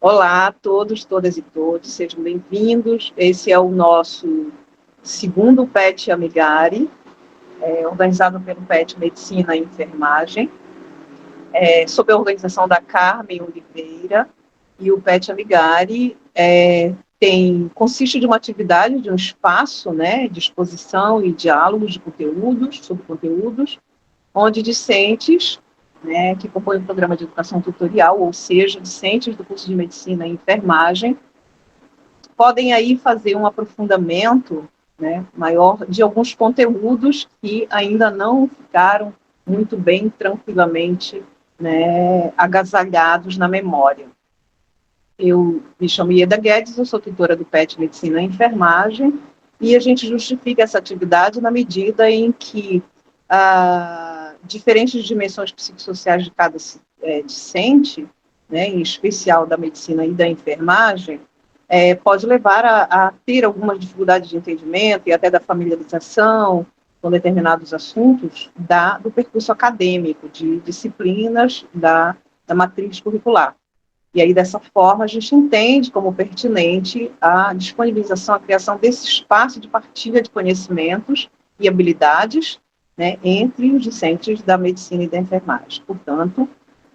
Olá a todos, todas e todos, sejam bem-vindos. Esse é o nosso segundo PET Amigari, organizado pelo PET Medicina e Enfermagem, sob a organização da Carmen Oliveira. E o PET Amigari consiste de uma atividade, de um espaço, de exposição e diálogo de conteúdos, sobre conteúdos, onde discentes, que compõem o programa de educação tutorial, ou seja, discentes do curso de Medicina e Enfermagem, podem aí fazer um aprofundamento maior de alguns conteúdos que ainda não ficaram muito bem, tranquilamente, agasalhados na memória. Eu me chamo Ieda Guedes, eu sou tutora do PET Medicina e Enfermagem, e a gente justifica essa atividade na medida em que diferentes dimensões psicossociais de cada discente, em especial da medicina e da enfermagem, pode levar a ter algumas dificuldades de entendimento e até da familiarização com determinados assuntos do percurso acadêmico, de disciplinas da matriz curricular. E aí, dessa forma, a gente entende como pertinente a disponibilização, a criação desse espaço de partilha de conhecimentos e habilidades, entre os discentes da medicina e da enfermagem. Portanto,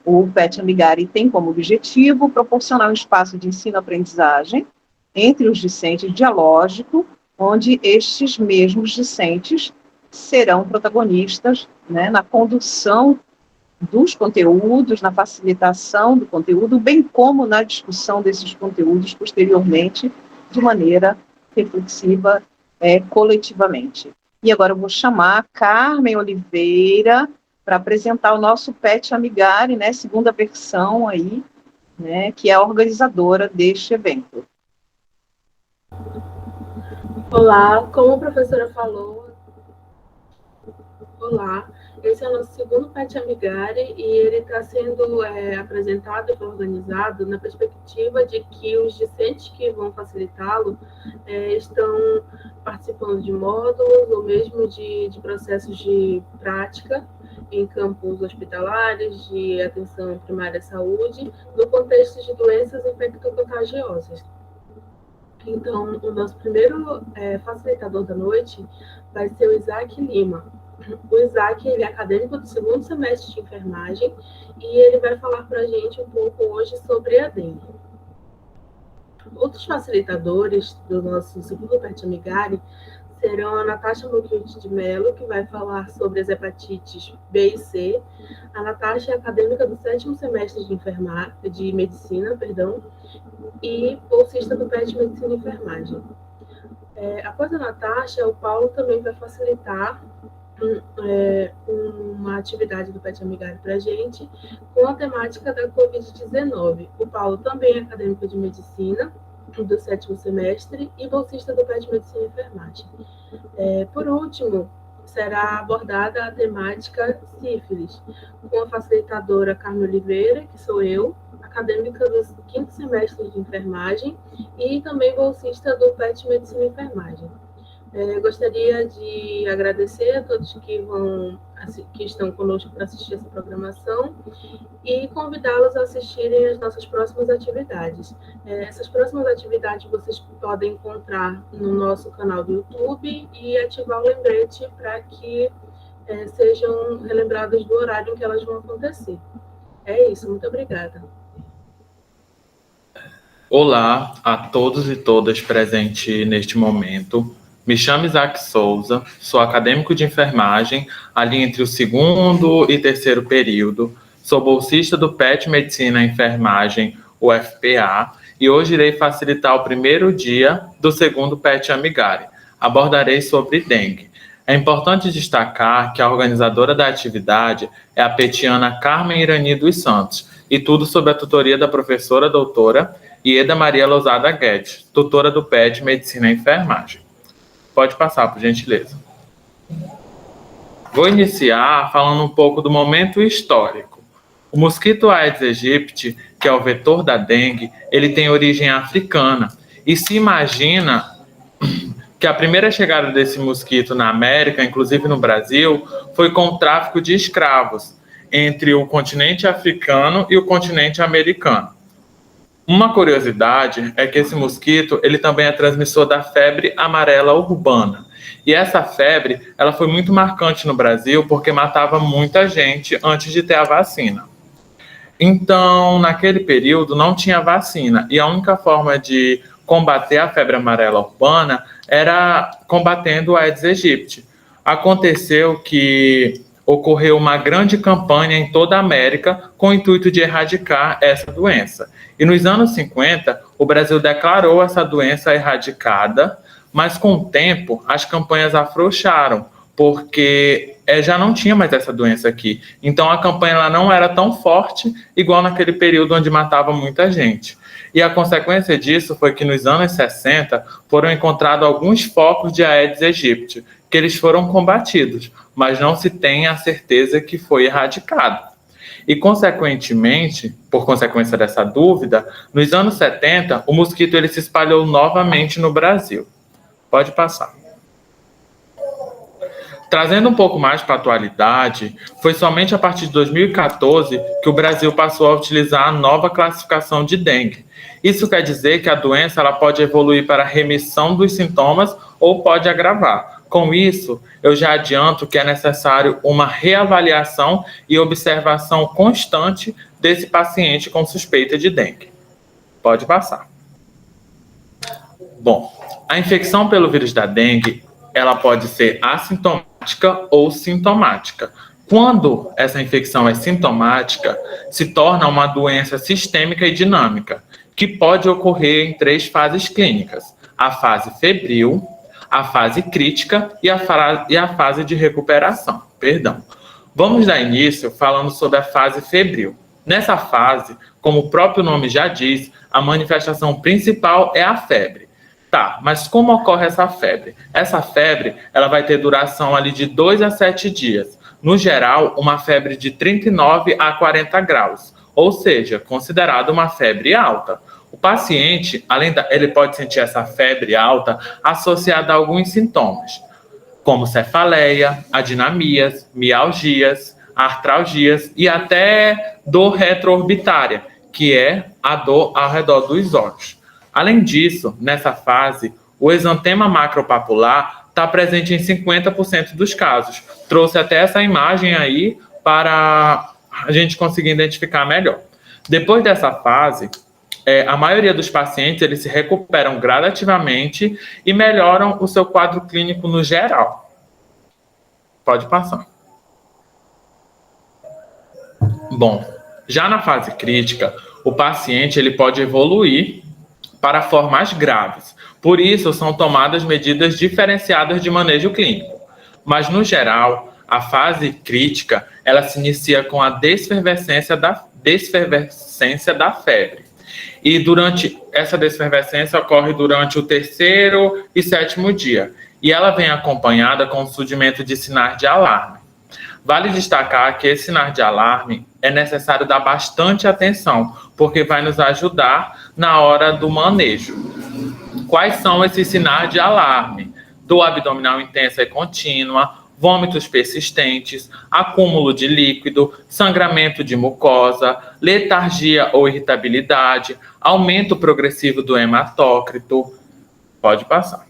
o PET Amigari tem como objetivo proporcionar um espaço de ensino-aprendizagem entre os discentes dialógico, onde estes mesmos discentes serão protagonistas na condução dos conteúdos, na facilitação do conteúdo, bem como na discussão desses conteúdos posteriormente, de maneira reflexiva, coletivamente. E agora eu vou chamar a Carmen Oliveira para apresentar o nosso PET Amigari, segunda versão aí, que é a organizadora deste evento. Olá, como a professora falou, olá, esse é o nosso segundo PET Amigari e ele está sendo apresentado e organizado na perspectiva de que os discentes que vão facilitá-lo estão participando de módulos ou mesmo de processos de prática em campos hospitalares, de atenção primária à saúde, no contexto de doenças infecto-contagiosas. Então, o nosso primeiro facilitador da noite vai ser o Isaac Lima. O Isaac, ele é acadêmico do segundo semestre de enfermagem e ele vai falar para a gente um pouco hoje sobre a dengue. Outros facilitadores do nosso segundo PET Amigari serão a Natasha Mokiuti de Mello, que vai falar sobre as hepatites B e C. A Natasha é acadêmica do sétimo semestre de medicina, e bolsista do PET Medicina e Enfermagem. Após a Natasha, o Paulo também vai facilitar uma atividade do PET Amigari para a gente, com a temática da Covid-19. O Paulo também é acadêmico de medicina, do sétimo semestre, e bolsista do PET Medicina e Enfermagem. Por último, será abordada a temática sífilis, com a facilitadora Carmen Oliveira, que sou eu, acadêmica do quinto semestre de enfermagem e também bolsista do PET Medicina e Enfermagem. Gostaria de agradecer a todos que estão conosco para assistir essa programação e convidá-los a assistirem às nossas próximas atividades. Essas próximas atividades vocês podem encontrar no nosso canal do YouTube e ativar o lembrete para que sejam relembradas do horário em que elas vão acontecer. É isso, muito obrigada. Olá a todos e todas presentes neste momento. Me chamo Isaac Souza, sou acadêmico de enfermagem, ali entre o segundo e terceiro período. Sou bolsista do PET Medicina e Enfermagem, UFPA, e hoje irei facilitar o primeiro dia do segundo PET Amigari. Abordarei sobre dengue. É importante destacar que a organizadora da atividade é a petiana Carmen Irani dos Santos, e tudo sob a tutoria da professora doutora Ieda Maria Lousada Guedes, tutora do PET Medicina e Enfermagem. Pode passar, por gentileza. Vou iniciar falando um pouco do momento histórico. O mosquito Aedes aegypti, que é o vetor da dengue, ele tem origem africana. E se imagina que a primeira chegada desse mosquito na América, inclusive no Brasil, foi com o tráfico de escravos entre o continente africano e o continente americano. Uma curiosidade é que esse mosquito, ele também é transmissor da febre amarela urbana. E essa febre, ela foi muito marcante no Brasil porque matava muita gente antes de ter a vacina. Então, naquele período não tinha vacina e a única forma de combater a febre amarela urbana era combatendo a Aedes aegypti. Aconteceu que ocorreu uma grande campanha em toda a América com o intuito de erradicar essa doença. E nos anos 50, o Brasil declarou essa doença erradicada, mas com o tempo as campanhas afrouxaram, porque já não tinha mais essa doença aqui. Então a campanha ela não era tão forte, igual naquele período onde matava muita gente. E a consequência disso foi que nos anos 60 foram encontrados alguns focos de Aedes aegypti, que eles foram combatidos, mas não se tem a certeza que foi erradicado. E, consequentemente, por consequência dessa dúvida, nos anos 70, o mosquito ele se espalhou novamente no Brasil. Pode passar. Trazendo um pouco mais para a atualidade, foi somente a partir de 2014 que o Brasil passou a utilizar a nova classificação de dengue. Isso quer dizer que a doença ela pode evoluir para a remissão dos sintomas ou pode agravar. Com isso, eu já adianto que é necessário uma reavaliação e observação constante desse paciente com suspeita de dengue. Pode passar. Bom, a infecção pelo vírus da dengue, ela pode ser assintomática ou sintomática. Quando essa infecção é sintomática, se torna uma doença sistêmica e dinâmica, que pode ocorrer em 3 fases clínicas: a fase febril, a fase crítica e a fase de recuperação. Vamos dar início falando sobre a fase febril. Nessa fase, como o próprio nome já diz, a manifestação principal é a febre. Tá, mas como ocorre essa febre? Essa febre ela vai ter duração ali de 2 a 7 dias. No geral, uma febre de 39 a 40 graus, ou seja, considerada uma febre alta. O paciente, ele pode sentir essa febre alta associada a alguns sintomas, como cefaleia, adinamias, mialgias, artralgias e até dor retroorbitária, que é a dor ao redor dos olhos. Além disso, nessa fase, o exantema macropapular está presente em 50% dos casos. Trouxe até essa imagem aí para a gente conseguir identificar melhor. Depois dessa fase, a maioria dos pacientes eles se recuperam gradativamente e melhoram o seu quadro clínico no geral. Pode passar. Bom, já na fase crítica, o paciente ele pode evoluir para formas graves. Por isso, são tomadas medidas diferenciadas de manejo clínico. Mas, no geral, a fase crítica ela se inicia com a desfervescência da febre. E durante essa desfervescência ocorre durante o 3º e 7º dia. E ela vem acompanhada com o surgimento de sinais de alarme. Vale destacar que esse sinal de alarme é necessário dar bastante atenção, porque vai nos ajudar na hora do manejo. Quais são esses sinais de alarme? Dor abdominal intensa e contínua, vômitos persistentes, acúmulo de líquido, sangramento de mucosa, letargia ou irritabilidade, aumento progressivo do hematócrito. Pode passar.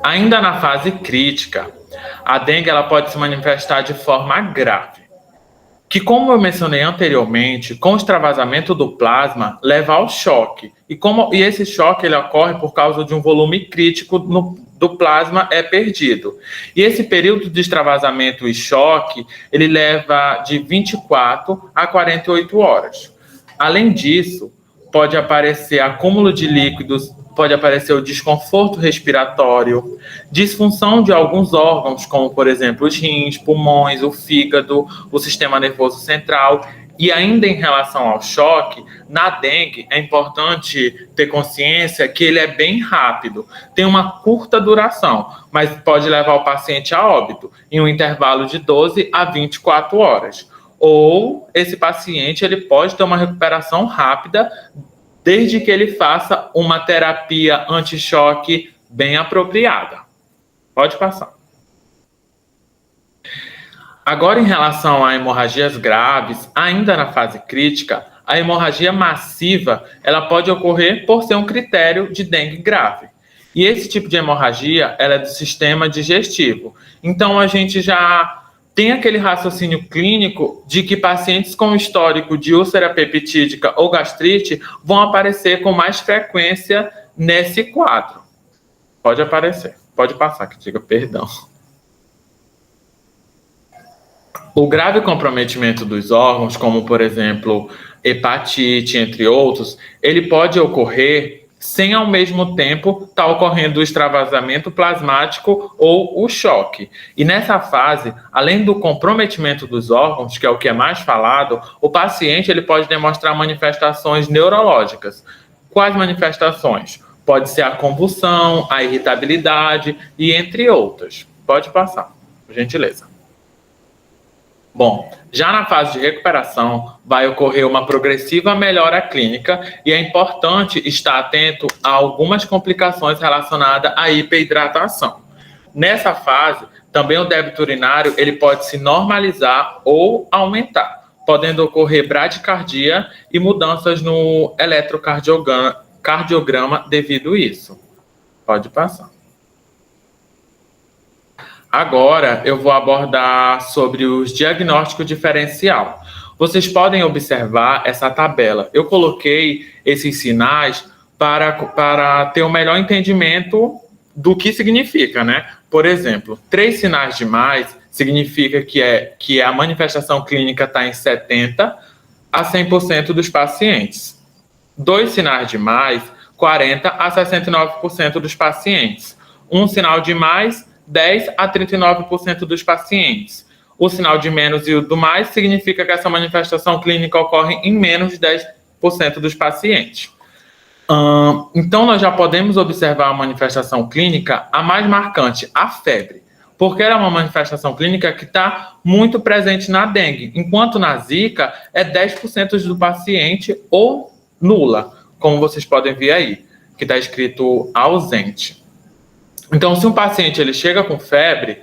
Ainda na fase crítica, a dengue ela pode se manifestar de forma grave, que, como eu mencionei anteriormente, com o extravasamento do plasma, leva ao choque. E esse choque ele ocorre por causa de um volume crítico do plasma é perdido. E esse período de extravasamento e choque, ele leva de 24 a 48 horas. Além disso, pode aparecer acúmulo de líquidos, pode aparecer o desconforto respiratório, disfunção de alguns órgãos, como, por exemplo, os rins, pulmões, o fígado, o sistema nervoso central. E ainda em relação ao choque, na dengue é importante ter consciência que ele é bem rápido, tem uma curta duração, mas pode levar o paciente a óbito em um intervalo de 12 a 24 horas. Ou esse paciente ele pode ter uma recuperação rápida desde que ele faça uma terapia anti-choque bem apropriada. Pode passar. Agora, em relação a hemorragias graves, ainda na fase crítica, a hemorragia massiva ela pode ocorrer por ser um critério de dengue grave. E esse tipo de hemorragia ela é do sistema digestivo. Então, a gente já tem aquele raciocínio clínico de que pacientes com histórico de úlcera peptídica ou gastrite vão aparecer com mais frequência nesse quadro. Pode aparecer. Pode passar, que diga perdão. O grave comprometimento dos órgãos, como, por exemplo, hepatite, entre outros, ele pode ocorrer sem, ao mesmo tempo, estar ocorrendo o extravasamento plasmático ou o choque. E nessa fase, além do comprometimento dos órgãos, que é o que é mais falado, o paciente ele pode demonstrar manifestações neurológicas. Quais manifestações? Pode ser a convulsão, a irritabilidade e entre outras. Pode passar, por gentileza. Bom, já na fase de recuperação, vai ocorrer uma progressiva melhora clínica e é importante estar atento a algumas complicações relacionadas à hiperidratação. Nessa fase, também o débito urinário ele pode se normalizar ou aumentar, podendo ocorrer bradicardia e mudanças no eletrocardiograma devido a isso. Pode passar. Agora, eu vou abordar sobre os diagnósticos diferencial. Vocês podem observar essa tabela. Eu coloquei esses sinais para ter um melhor entendimento do que significa, né? Por exemplo, 3 sinais de mais significa que a manifestação clínica está em 70% a 100% dos pacientes. 2 sinais de mais, 40% a 69% dos pacientes. 1 sinal de mais, 10% a 39% dos pacientes. O sinal de menos e o do mais significa que essa manifestação clínica ocorre em menos de 10% dos pacientes. Então, nós já podemos observar a manifestação clínica, a mais marcante, a febre, porque ela é uma manifestação clínica que está muito presente na dengue, enquanto na zika é 10% do paciente ou nula, como vocês podem ver aí, que está escrito ausente. Então, se um paciente ele chega com febre,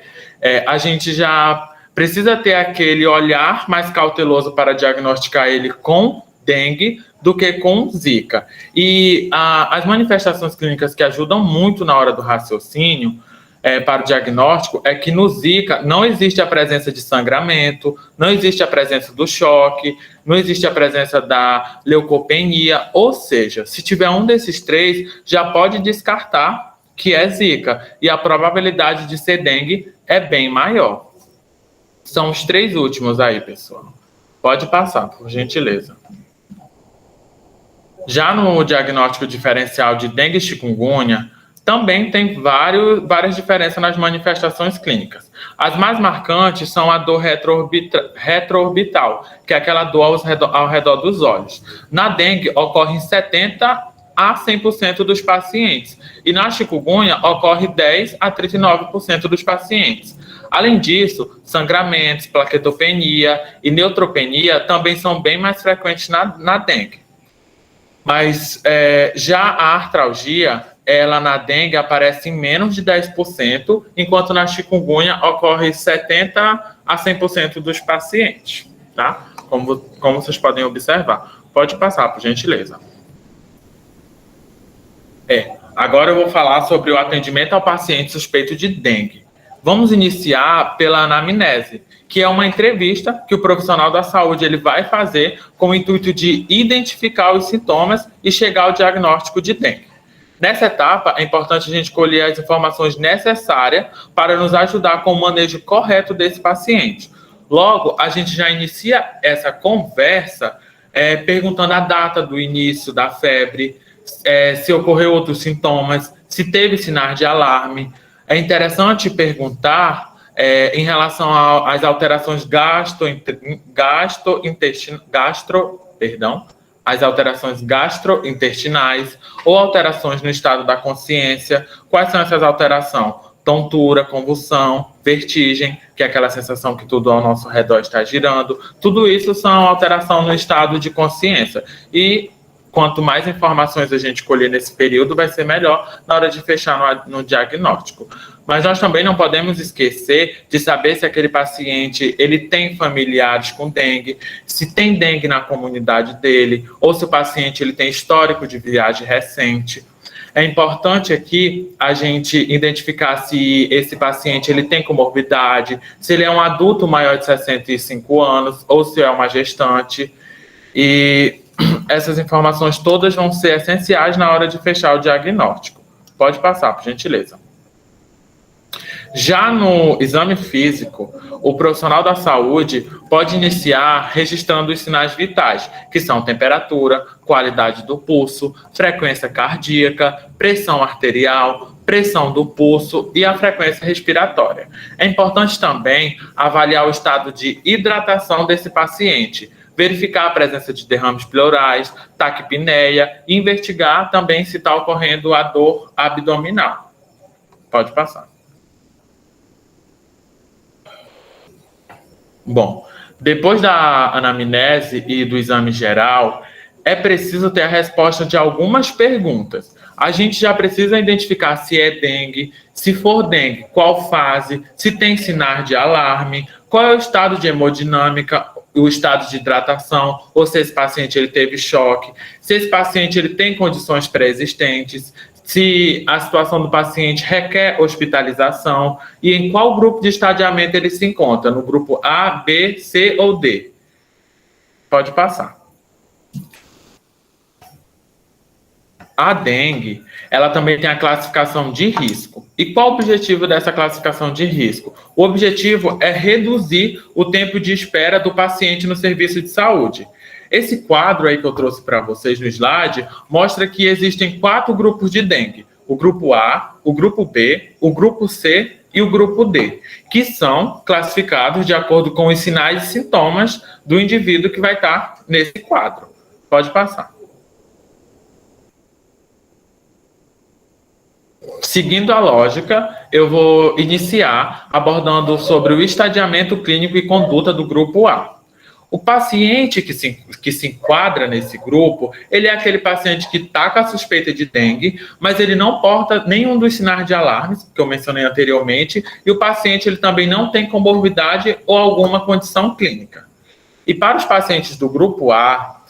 a gente já precisa ter aquele olhar mais cauteloso para diagnosticar ele com dengue do que com zika. E as manifestações clínicas que ajudam muito na hora do raciocínio para o diagnóstico é que no zika não existe a presença de sangramento, não existe a presença do choque, não existe a presença da leucopenia, ou seja, se tiver um desses 3, já pode descartar que é zika, e a probabilidade de ser dengue é bem maior. São os 3 últimos aí, pessoal. Pode passar, por gentileza. Já no diagnóstico diferencial de dengue e chikungunya, também tem várias diferenças nas manifestações clínicas. As mais marcantes são a dor retroorbital, que é aquela dor ao redor dos olhos. Na dengue, ocorre em 70% a 100% dos pacientes. E na chikungunya, ocorre 10% a 39% dos pacientes. Além disso, sangramentos, plaquetopenia e neutropenia também são bem mais frequentes na dengue. Mas já a artralgia, ela na dengue aparece em menos de 10%, enquanto na chikungunya ocorre 70% a 100% dos pacientes, tá? Como vocês podem observar. Pode passar, por gentileza. Agora eu vou falar sobre o atendimento ao paciente suspeito de dengue. Vamos iniciar pela anamnese, que é uma entrevista que o profissional da saúde ele vai fazer com o intuito de identificar os sintomas e chegar ao diagnóstico de dengue. Nessa etapa, é importante a gente colher as informações necessárias para nos ajudar com o manejo correto desse paciente. Logo, a gente já inicia essa conversa perguntando a data do início da febre, se ocorreu outros sintomas, se teve sinais de alarme. É interessante perguntar em relação às alterações gastrointestinais ou alterações no estado da consciência. Quais são essas alterações? Tontura, convulsão, vertigem, que é aquela sensação que tudo ao nosso redor está girando. Tudo isso são alterações no estado de consciência. E quanto mais informações a gente colher nesse período, vai ser melhor na hora de fechar no diagnóstico. Mas nós também não podemos esquecer de saber se aquele paciente ele tem familiares com dengue, se tem dengue na comunidade dele, ou se o paciente ele tem histórico de viagem recente. É importante aqui a gente identificar se esse paciente ele tem comorbidade, se ele é um adulto maior de 65 anos ou se é uma gestante. E essas informações todas vão ser essenciais na hora de fechar o diagnóstico. Pode passar, por gentileza. Já no exame físico, o profissional da saúde pode iniciar registrando os sinais vitais, que são temperatura, qualidade do pulso, frequência cardíaca, pressão arterial, pressão do pulso e a frequência respiratória. É importante também avaliar o estado de hidratação desse paciente, verificar a presença de derrames pleurais, taquipneia e investigar também se está ocorrendo a dor abdominal. Pode passar. Bom, depois da anamnese e do exame geral, é preciso ter a resposta de algumas perguntas. A gente já precisa identificar se é dengue, se for dengue, qual fase, se tem sinais de alarme, qual é o estado de hemodinâmica, o estado de hidratação, ou se esse paciente ele teve choque, se esse paciente ele tem condições pré-existentes, se a situação do paciente requer hospitalização e em qual grupo de estadiamento ele se encontra, no grupo A, B, C ou D. Pode passar. A dengue, ela também tem a classificação de risco. E qual o objetivo dessa classificação de risco? O objetivo é reduzir o tempo de espera do paciente no serviço de saúde. Esse quadro aí que eu trouxe para vocês no slide mostra que existem 4 grupos de dengue. O grupo A, o grupo B, o grupo C e o grupo D, que são classificados de acordo com os sinais e sintomas do indivíduo que vai estar nesse quadro. Pode passar. Seguindo a lógica, eu vou iniciar abordando sobre o estadiamento clínico e conduta do grupo A. O paciente que se enquadra nesse grupo, ele é aquele paciente que está com a suspeita de dengue, mas ele não porta nenhum dos sinais de alarmes, que eu mencionei anteriormente, e o paciente ele também não tem comorbidade ou alguma condição clínica. E para os pacientes do grupo A,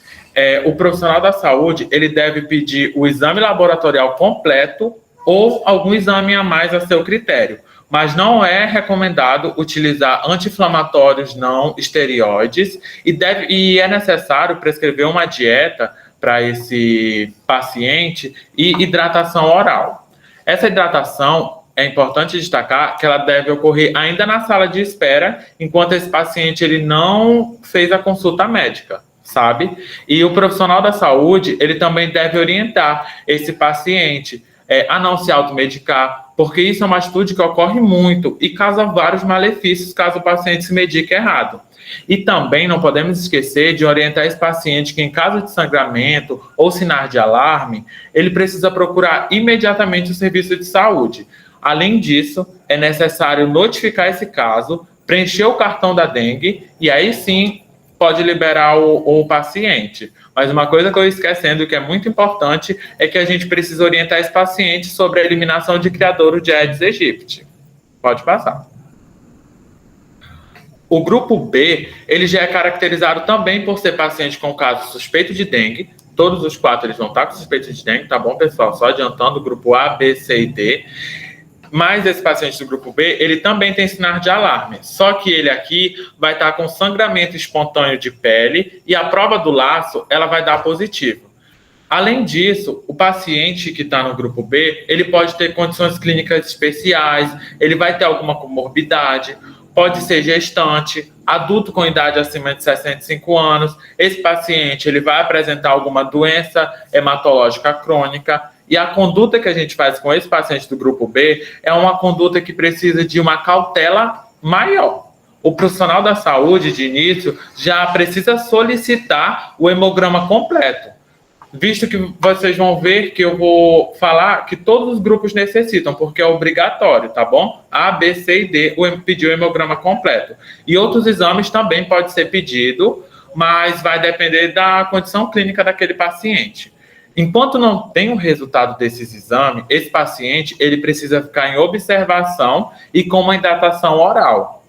o profissional da saúde ele deve pedir o exame laboratorial completo ou algum exame a mais a seu critério. Mas não é recomendado utilizar anti-inflamatórios não esteroides e é necessário prescrever uma dieta para esse paciente e hidratação oral. Essa hidratação, é importante destacar que ela deve ocorrer ainda na sala de espera, enquanto esse paciente ele não fez a consulta médica, sabe? E o profissional da saúde, ele também deve orientar esse paciente a não se automedicar, porque isso é uma atitude que ocorre muito e causa vários malefícios caso o paciente se medique errado. E também não podemos esquecer de orientar esse paciente que em caso de sangramento ou sinais de alarme, ele precisa procurar imediatamente o serviço de saúde. Além disso, é necessário notificar esse caso, preencher o cartão da dengue e aí sim pode liberar o paciente. Mas uma coisa que eu estou esquecendo, que é muito importante, é que a gente precisa orientar esse paciente sobre a eliminação de criadouro de Aedes aegypti. Pode passar. O grupo B, ele já é caracterizado também por ser paciente com caso suspeito de dengue. Todos os 4 eles vão estar com suspeito de dengue, tá bom, pessoal? Só adiantando, o grupo A, B, C e D. Mas esse paciente do grupo B, ele também tem sinais de alarme. Só que ele aqui vai estar com sangramento espontâneo de pele e a prova do laço, ela vai dar positivo. Além disso, o paciente que está no grupo B, ele pode ter condições clínicas especiais, ele vai ter alguma comorbidade, pode ser gestante, adulto com idade acima de 65 anos. Esse paciente, ele vai apresentar alguma doença hematológica crônica. E a conduta que a gente faz com esse paciente do grupo B é uma conduta que precisa de uma cautela maior. O profissional da saúde, de início, já precisa solicitar o hemograma completo, visto que vocês vão ver que eu vou falar que todos os grupos necessitam, porque é obrigatório, tá bom? A, B, C e D, pedir o hemograma completo. E outros exames também pode ser pedido, mas vai depender da condição clínica daquele paciente. Enquanto não tem o resultado desses exames, esse paciente ele precisa ficar em observação e com uma hidratação oral.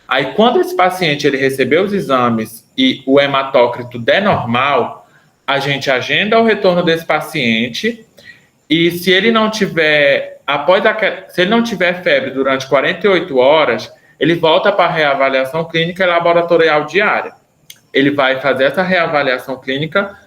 Aí, quando esse paciente ele receber os exames e o hematócrito der normal, a gente agenda o retorno desse paciente e se ele não tiver, se ele não tiver febre durante 48 horas, ele volta para a reavaliação clínica e laboratorial diária. Ele vai fazer essa reavaliação clínica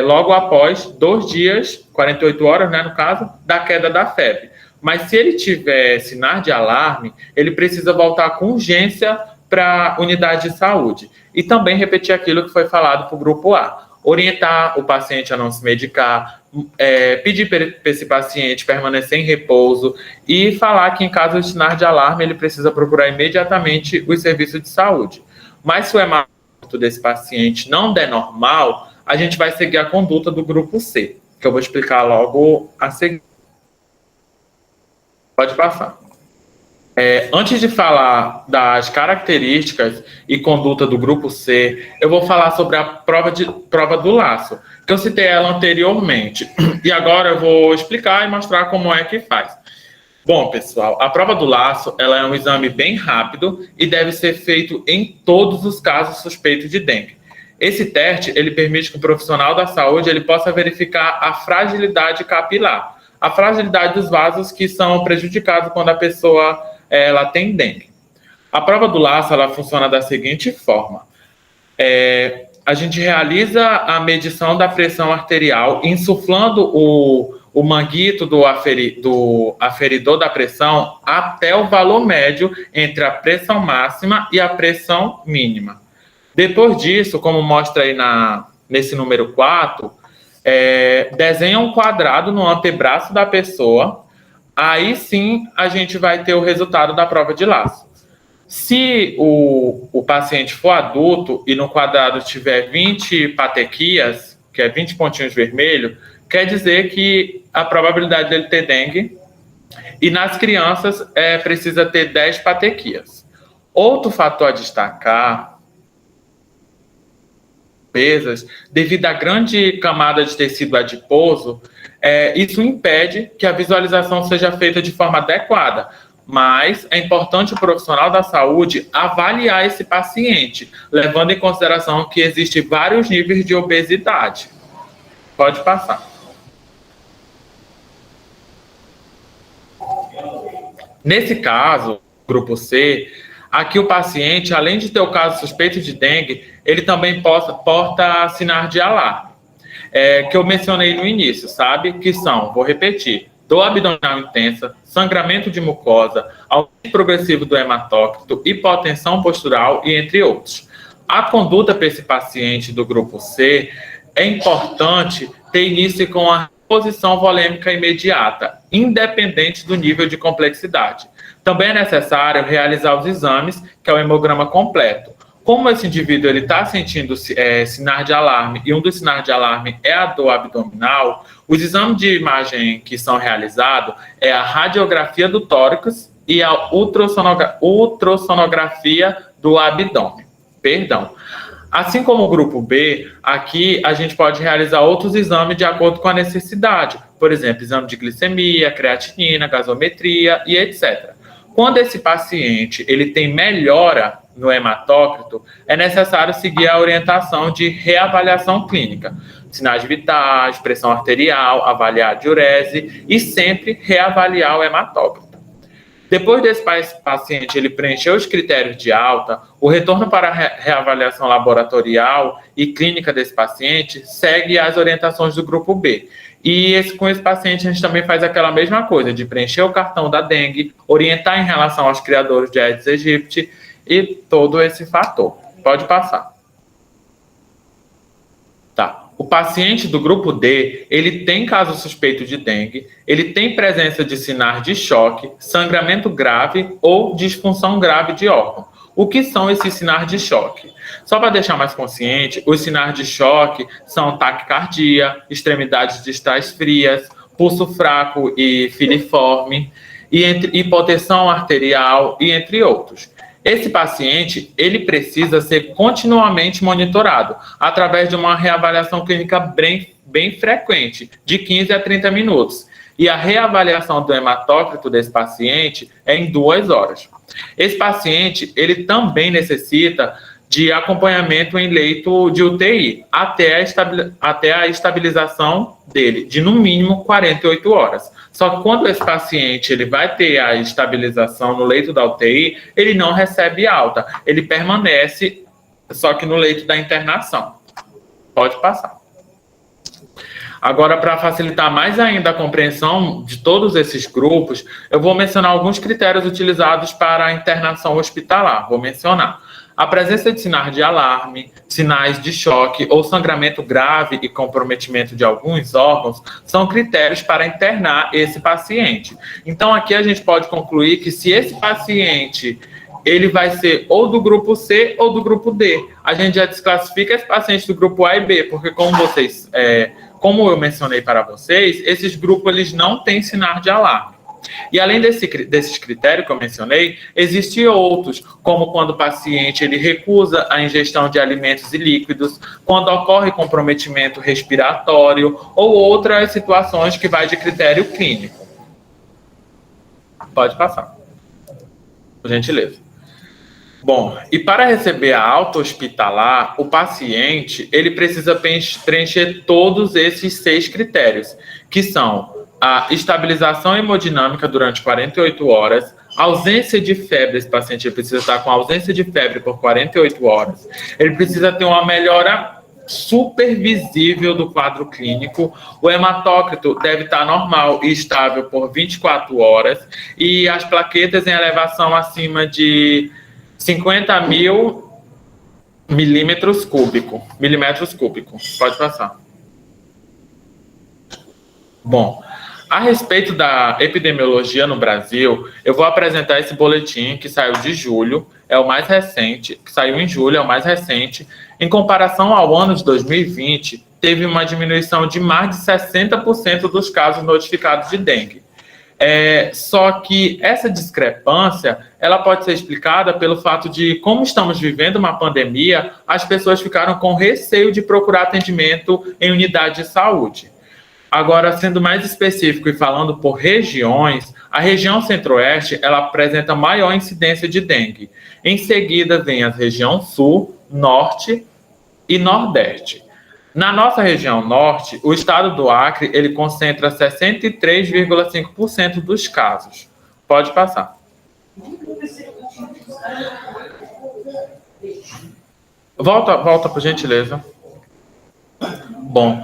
logo após 2 dias, 48 horas, né, no caso, da queda da febre. Mas se ele tiver sinais de alarme, ele precisa voltar com urgência para a unidade de saúde. E também repetir aquilo que foi falado para o grupo A. Orientar o paciente a não se medicar, pedir para esse paciente permanecer em repouso e falar que em caso de sinais de alarme, ele precisa procurar imediatamente os serviços de saúde. Mas se o hematócrito desse paciente não der normal, a gente vai seguir a conduta do grupo C, que eu vou explicar logo a seguir. Pode passar. Antes de falar das características e conduta do grupo C, eu vou falar sobre a prova do laço, que eu citei ela anteriormente. E agora eu vou explicar e mostrar como é que faz. Bom, pessoal, a prova do laço ela é um exame bem rápido e deve ser feito em todos os casos suspeitos de dengue. Esse teste ele permite que o profissional da saúde ele possa verificar a fragilidade capilar, a fragilidade dos vasos que são prejudicados quando a pessoa ela tem dengue. A prova do laço ela funciona da seguinte forma. A gente realiza a medição da pressão arterial insuflando o manguito do aferidor da pressão até o valor médio entre a pressão máxima e a pressão mínima. Depois disso, como mostra aí nesse número 4, desenha um quadrado no antebraço da pessoa, aí sim a gente vai ter o resultado da prova de laço. Se o paciente for adulto e no quadrado tiver 20 patequias, que é 20 pontinhos vermelhos, quer dizer que a probabilidade dele ter dengue, e nas crianças precisa ter 10 patequias. Outro fator a destacar, devido à grande camada de tecido adiposo, isso impede que a visualização seja feita de forma adequada, mas é importante o profissional da saúde avaliar esse paciente, levando em consideração que existem vários níveis de obesidade. Pode passar. Nesse caso, grupo C, aqui o paciente, além de ter o caso suspeito de dengue, ele também porta sinais de alarme, que eu mencionei no início, sabe? Que são, vou repetir, dor abdominal intensa, sangramento de mucosa, aumento progressivo do hematócrito, hipotensão postural e entre outros. A conduta para esse paciente do grupo C é importante ter início com a reposição volêmica imediata, independente do nível de complexidade. Também é necessário realizar os exames, que é o hemograma completo. Como esse indivíduo está sentindo sinais de alarme, e um dos sinais de alarme é a dor abdominal, os exames de imagem que são realizados é a radiografia do tórax e a ultrassonografia do abdômen. Assim como o grupo B, aqui a gente pode realizar outros exames de acordo com a necessidade. Por exemplo, exame de glicemia, creatinina, gasometria e etc. Quando esse paciente ele tem melhora no hematócrito, é necessário seguir a orientação de reavaliação clínica. Sinais vitais, pressão arterial, avaliar a diurese e sempre reavaliar o hematócrito. Depois desse paciente ele preencher os critérios de alta, o retorno para a reavaliação laboratorial e clínica desse paciente segue as orientações do grupo B. E com esse paciente a gente também faz aquela mesma coisa, de preencher o cartão da dengue, orientar em relação aos criadores de Aedes aegypti e todo esse fator. Pode passar. Tá. O paciente do grupo D, ele tem caso suspeito de dengue, ele tem presença de sinais de choque, sangramento grave ou disfunção grave de órgão. O que são esses sinais de choque? Só para deixar mais consciente, os sinais de choque são taquicardia, extremidades distais frias, pulso fraco e filiforme, e hipotensão arterial e entre outros. Esse paciente, ele precisa ser continuamente monitorado através de uma reavaliação clínica bem frequente, de 15 a 30 minutos. E a reavaliação do hematócrito desse paciente é em 2 horas. Esse paciente, ele também necessita de acompanhamento em leito de UTI, até a estabilização dele, de no mínimo 48 horas. Só que quando esse paciente ele vai ter a estabilização no leito da UTI, ele não recebe alta, ele permanece só que no leito da internação. Pode passar. Agora, para facilitar mais ainda a compreensão de todos esses grupos, eu vou mencionar alguns critérios utilizados para a internação hospitalar. Vou mencionar a presença de sinais de alarme, sinais de choque ou sangramento grave e comprometimento de alguns órgãos são critérios para internar esse paciente. Então, aqui a gente pode concluir que se esse paciente ele vai ser ou do grupo C ou do grupo D. A gente já desclassifica esse paciente do grupo A e B, porque como eu mencionei para vocês, esses grupos eles não têm sinal de alarme. E além desses critérios que eu mencionei, existem outros, como quando o paciente ele recusa a ingestão de alimentos e líquidos, quando ocorre comprometimento respiratório ou outras situações que vai de critério clínico. Pode passar, por gentileza. Bom, e para receber a alta hospitalar, o paciente ele precisa preencher todos esses 6 critérios, que são a estabilização hemodinâmica durante 48 horas, ausência de febre, esse paciente ele precisa estar com ausência de febre por 48 horas, ele precisa ter uma melhora supervisível do quadro clínico, o hematócrito deve estar normal e estável por 24 horas, e as plaquetas em elevação acima de 50.000 milímetros cúbicos. Pode passar. Bom, a respeito da epidemiologia no Brasil, eu vou apresentar esse boletim que saiu de julho, é o mais recente, que saiu em julho, é o mais recente. Em comparação ao ano de 2020, teve uma diminuição de mais de 60% dos casos notificados de dengue. Só que essa discrepância, ela pode ser explicada pelo fato de, como estamos vivendo uma pandemia, as pessoas ficaram com receio de procurar atendimento em unidade de saúde. Agora, sendo mais específico e falando por regiões, a região centro-oeste, ela apresenta maior incidência de dengue. Em seguida, vem a região sul, norte e nordeste. Na nossa região norte, o estado do Acre, ele concentra 63,5% dos casos. Pode passar. Volta, por gentileza. Bom,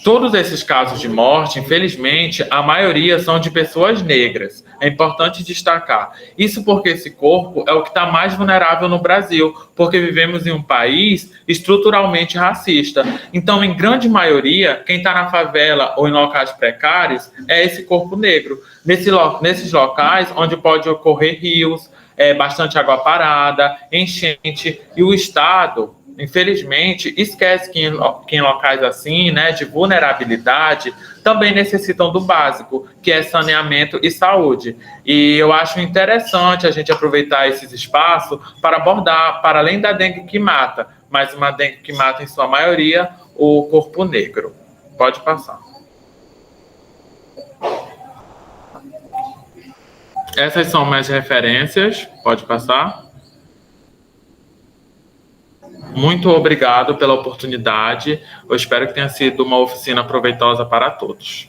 todos esses casos de morte, infelizmente, a maioria são de pessoas negras. É importante destacar. Isso porque esse corpo é o que está mais vulnerável no Brasil, porque vivemos em um país estruturalmente racista. Então, em grande maioria, quem está na favela ou em locais precários é esse corpo negro. Nesses locais onde pode ocorrer rios, bastante água parada, enchente, e o Estado, infelizmente, esquece que em locais assim, né, de vulnerabilidade, também necessitam do básico, que é saneamento e saúde. E eu acho interessante a gente aproveitar esses espaços para abordar, para além da dengue que mata, mas uma dengue que mata, em sua maioria, o corpo negro. Pode passar. Essas são minhas referências. Pode passar. Muito obrigado pela oportunidade. Eu espero que tenha sido uma oficina proveitosa para todos.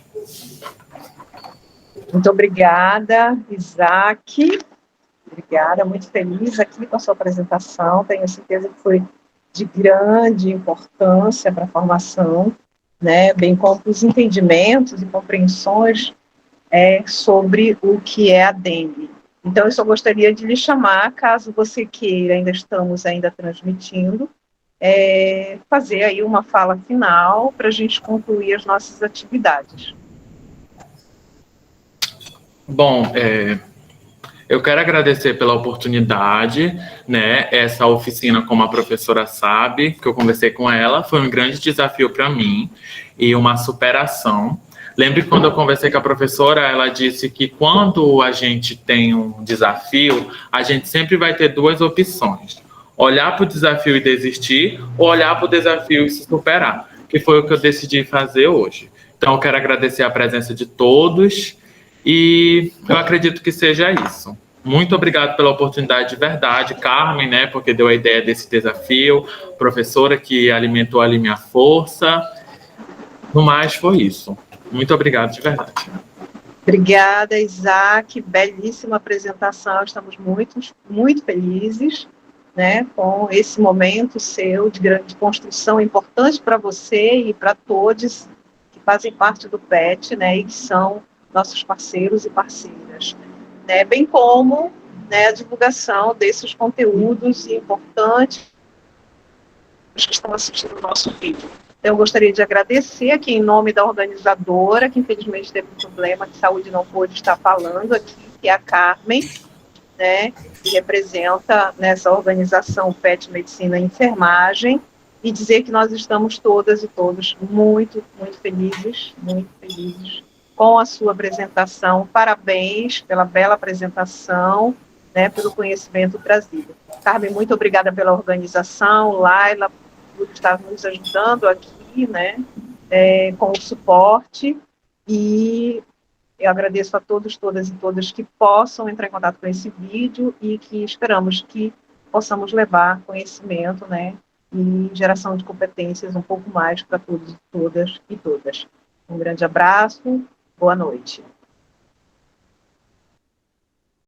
Muito obrigada, Isaac. Obrigada, muito feliz aqui com a sua apresentação. Tenho certeza que foi de grande importância para a formação, né, bem como os entendimentos e compreensões sobre o que é a dengue. Então, eu só gostaria de lhe chamar, caso você queira, estamos transmitindo, fazer aí uma fala final para a gente concluir as nossas atividades. Bom, eu quero agradecer pela oportunidade, né? Essa oficina, como a professora sabe, que eu conversei com ela, foi um grande desafio para mim e uma superação. Lembre que quando eu conversei com a professora, ela disse que quando a gente tem um desafio, a gente sempre vai ter duas opções: olhar para o desafio e desistir, ou olhar para o desafio e se superar, que foi o que eu decidi fazer hoje. Então, eu quero agradecer a presença de todos e eu acredito que seja isso. Muito obrigado pela oportunidade de verdade, Carmen, né, porque deu a ideia desse desafio, professora que alimentou ali minha força. No mais, foi isso. Muito obrigado de verdade. Obrigada, Isaac, belíssima apresentação, estamos muito felizes, né, com esse momento seu de grande construção importante para você e para todos que fazem parte do PET, né, e que são nossos parceiros e parceiras, né, bem como, né, a divulgação desses conteúdos importantes que estão assistindo o nosso vídeo. Então, eu gostaria de agradecer aqui em nome da organizadora, que infelizmente teve um problema de saúde e não pôde estar falando aqui, que é a Carmen, né, que representa nessa organização PET Medicina e Enfermagem, e dizer que nós estamos todas e todos muito felizes com a sua apresentação. Parabéns pela bela apresentação, né, pelo conhecimento trazido. Carmen, muito obrigada pela organização, Laila, por estar nos ajudando aqui, né, com o suporte, e eu agradeço a todos, todas e todas que possam entrar em contato com esse vídeo e que esperamos que possamos levar conhecimento, né, e geração de competências um pouco mais para todos, todas e todas. Um grande abraço, boa noite.